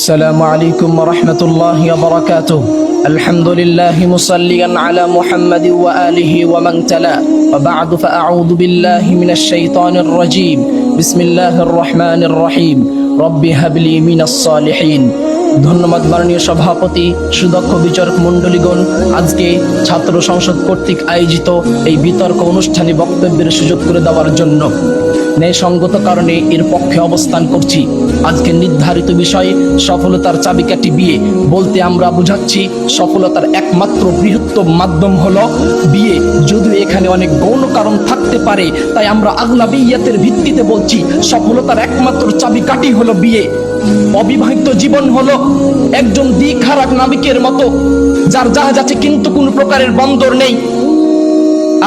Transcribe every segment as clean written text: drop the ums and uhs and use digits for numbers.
السلام عليكم ورحمة الله وبركاته. الحمد لله مصليا على محمد وآله ومن تلا وبعد فأعوذ بالله من الشيطان الرجيم بسم الله الرحمن الرحيم رب هب لي من الصالحين. ধন্যবাদ মাননীয় সভাপতি, সুদক্ষ বিচারক মণ্ডলীগণ, আজকে ছাত্র সংসদ কর্তৃক আয়োজিত এই বিতর্ক অনুষ্ঠানে বক্তব্যের সুযোগ করে দেওয়ার জন্য ন্যায়সঙ্গত কারণে এর পক্ষে অবস্থান করছি। আজকে নির্ধারিত বিষয়ে সফলতার চাবিকাঠি বিয়ে বলতে আমরা বুঝাচ্ছি সফলতার একমাত্র বৃহত্তম মাধ্যম হলো বিয়ে। যদিও এখানে অনেক গৌণ কারণ থাকতে পারে, তাই আমরা আগলাবিয়াতের ভিত্তিতে বলছি সফলতার একমাত্র চাবিকাঠি হলো বিয়ে। অবিবাহিত জীবন হলো একজন দিকহারা নাবিকের মতো, যার জাহাজ আছে কিন্তু কোনো প্রকারের বন্দর নেই।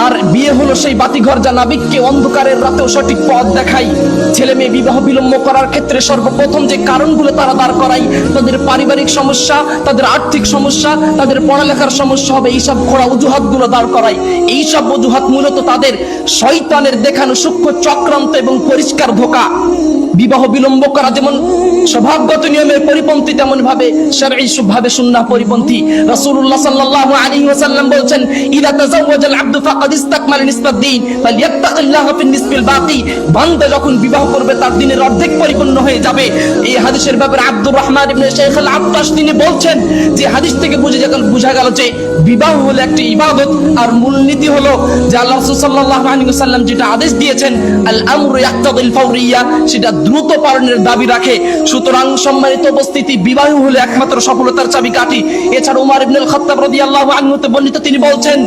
আর বিয়ে হলো সেই বাতিঘর যা নাবিককে অন্ধকারের রাতেও সঠিক পথ দেখায়। ছেলে মেয়ে বিবাহ বিলম্ব করার ক্ষেত্রে সর্বপ্রথম যে কারণগুলো তারা দাঁড় করায়, তাদের পারিবারিক সমস্যা, তাদের আর্থিক সমস্যা, তাদের পড়ালেখার সমস্যা হবে, এইসব খোড়া অজুহাতগুলো দাঁড় করায়। এইসব অজুহাত মূলত তাদের শয়তানের দেখানো সূক্ষ্ম চক্রান্ত এবং পরিষ্কার ধোঁকা। বিবাহ বিলম্ব করা যেমন স্বভাবগত নিয়মের পরিপন্থী, তেমন ভাবে শারঈ ভাবে সুন্নাহ পরিপন্থী। রাসূলুল্লাহ সাল্লাল্লাহু আলাইহি ওয়াসাল্লাম বলেছেন, ইযা তাযাওয়াজাল আবদু ফাকাদ ইসতাকমাল নিসবাদ দ্বীন ফালইয়াত্তাকিল্লাহা ফিন নিসবিল বাকি। বান্দা যখন বিবাহ করবে তার দ্বীনের অর্ধেক পরিপূর্ণ হয়ে যাবে। এই হাদিসের ব্যাপারে আব্দুর রহমান ইবনে শাইখ আল আত্তাশ তিনি বলছেন যে হাদিস থেকে বোঝা গেল যে বিবাহ হলো একটি ইবাদত, আর মূলনীতি হলো যে আল্লাহ রাসূল সাল্লাল্লাহু আলাইহি ওয়াসাল্লাম যেটা আদেশ দিয়েছেন আল আমরু ইয়াক্তাদিল ফাওরিয়া, সেটা দ্রুত পালনের দাবি রাখে। সুতরাং সম্মানিত উপস্থিতি, বিবাহ হলো একমাত্র সফলতার চাবিকাঠি। এছাড়া উমর ইবনে আল খাত্তাব রাদিয়াল্লাহু আনহু তে বর্ণিত, তিনি বলছেন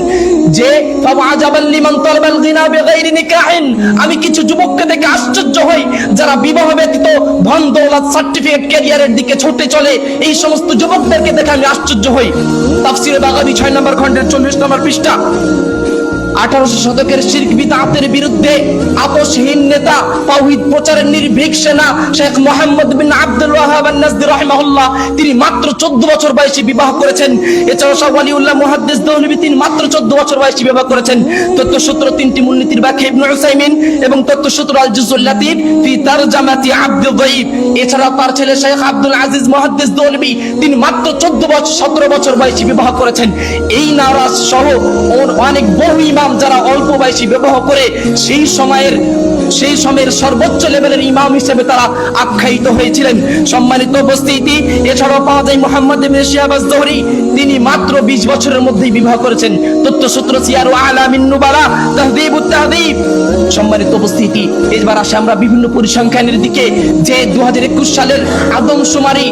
যে ফাআজাবাল লিমান তালাবাল গিনা বিগাইরি নিকাহিন, আমি কিছু যুবককে দেখে আশ্চর্য হই যারা বিবাহ ব্যতীত ধন দৌলত সার্টিফিকেট ক্যারিয়ারের দিকে ছুটে চলে। এই সমস্ত যুবকদেরকে দেখে আমি আশ্চর্য হই। তাফসীরে বাগাবী 6 নম্বর খণ্ডের 40 নম্বর পৃষ্ঠা। 1800 শতকের শিরক বিদআতের বিরুদ্ধে আপোষহীন নেতা, তাওহীদ প্রচারের নির্ভীক সেনা শেখ মুহাম্মদ বিন আব্দুল ওয়াহাব আন-নাজদি রাহিমাহুল্লাহ, তিনি মাত্র 14 বছর বয়সে বিবাহ করেছেন। এছাড়া শাহ ওয়ালিউল্লাহ মুহাদ্দিস দেওলভী তিনি মাত্র 14 বছর বয়সে বিবাহ করেছেন। তথ্যসূত্র 3টি মূলনীতির ব্যাখ্যা ইবনে উসাইমিন এবং তথ্যসূত্র আল জুজুল লাতিফ ফি তারজামাতি আব্দুল যায়িব। এছাড়া তার ছেলে শেখ আব্দুল আজিজ মুহাদ্দিস দেওলভী তিনি মাত্র 17 বছর বয়সে বিবাহ করেছেন। এই নারাজ সহ অনেক বহু ইমাম যারা অল্প বয়সী বিবাহ করে সেই সময়ের সর্বোচ্চ লেভেলের ইমাম হিসেবে তারা আখ্যায়িত হয়েছিলেন। সম্মানিত উপস্থিতি, এছাড়াও পাওয়া যায় মুহাম্মদ ইবনে শিহাব আজ-যুহরি, তিনি মাত্র 20 বছরের মধ্যেই বিবাহ করেছেন। তথ্যসূত্র সিয়ারু আলামিন নুবালা, তাহযীবুত তাহযীব। সম্মানিত উপস্থিতি, এবার আসে আমরা বিভিন্ন পরিসংখ্যানের দিকে। যে 2021 সালের আদমশুমারি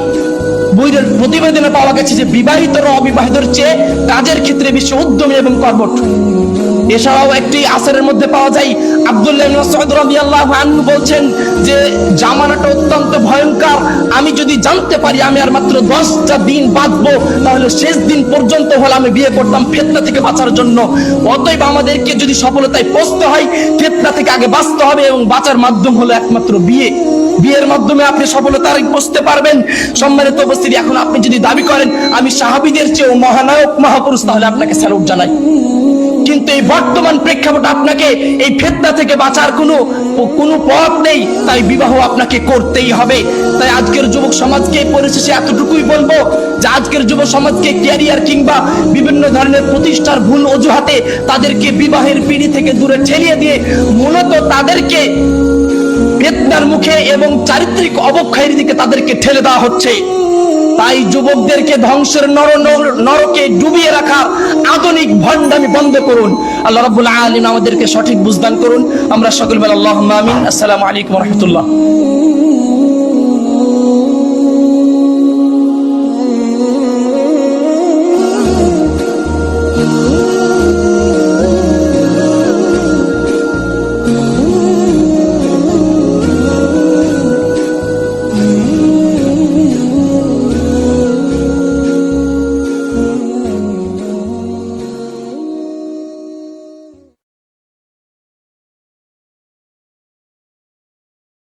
বইয়ের প্রতিবেদনে পাওয়া গেছে যে বিবাহিতরা অবিবাহিতর চেয়ে কাজের ক্ষেত্রে বেশি উদ্যমী এবং কর্মঠ। এছাড়াও একটি আসরের মধ্যে পাওয়া যায় আব্দুল্লাহ ইবনে মাসউদ রাদিয়াল্লাহু আনহু বলছেন যে জামানাটা অত্যন্ত ভয়ঙ্কর, আমি যদি জানতে পারি আমি আর মাত্র 10টা দিন বাঁচবো, তাহলে শেষ দিন পর্যন্ত হলে আমি বিয়ে করতাম ফিতনা থেকে বাঁচার জন্য। অতএব আমাদেরকে যদি সফলতায় পৌঁছতে হয়, ফিতনা থেকে আগে বাঁচতে হবে এবং বাঁচার মাধ্যম হলো একমাত্র বিয়ে। বিয়ের মাধ্যমে আপনি সফলতায় পৌঁছতে পারবেন। সম্মানিত উপস্থিতি, এখন আপনি যদি দাবি করেন আমি সাহাবীদের চেয়েও মহানায়ক মহাপুরুষ, তাহলে আপনাকে স্যালুট জানাই। কিন্তু এই বর্তমান প্রেক্ষাপটে আপনাকে এই ফিতনা থেকে বাঁচার কোনো পথ নেই, তাই বিবাহ আপনাকে করতেই হবে। তাই আজকের যুবক সমাজকে পরিশেষে এতটুকুই বলবো যে আজকের যুব সমাজকে ক্যারিয়ার কিংবা বিভিন্ন ধরনের প্রতিষ্ঠার ভুল অজুহাতে তাদেরকে বিবাহের পিঁড়ি থেকে দূরে ঠেলিয়ে দিয়ে মূলত তাদেরকে ফিতনার মুখে এবং চারিত্রিক অবক্ষয়ের দিকে তাদেরকে ঠেলে দেওয়া হচ্ছে। তাই যুবকদেরকে ধ্বংসের নরকে ডুবিয়ে রাখার আধুনিক ভণ্ডামি বন্ধ করুন। আল্লাহ রাব্বুল আলামিন আমাদেরকে সঠিক বুঝদান করুন। আমরা সকল বলি আল্লাহুম্মা আমিন। আসসালামু আলাইকুম ওয়া রাহমাতুল্লাহ।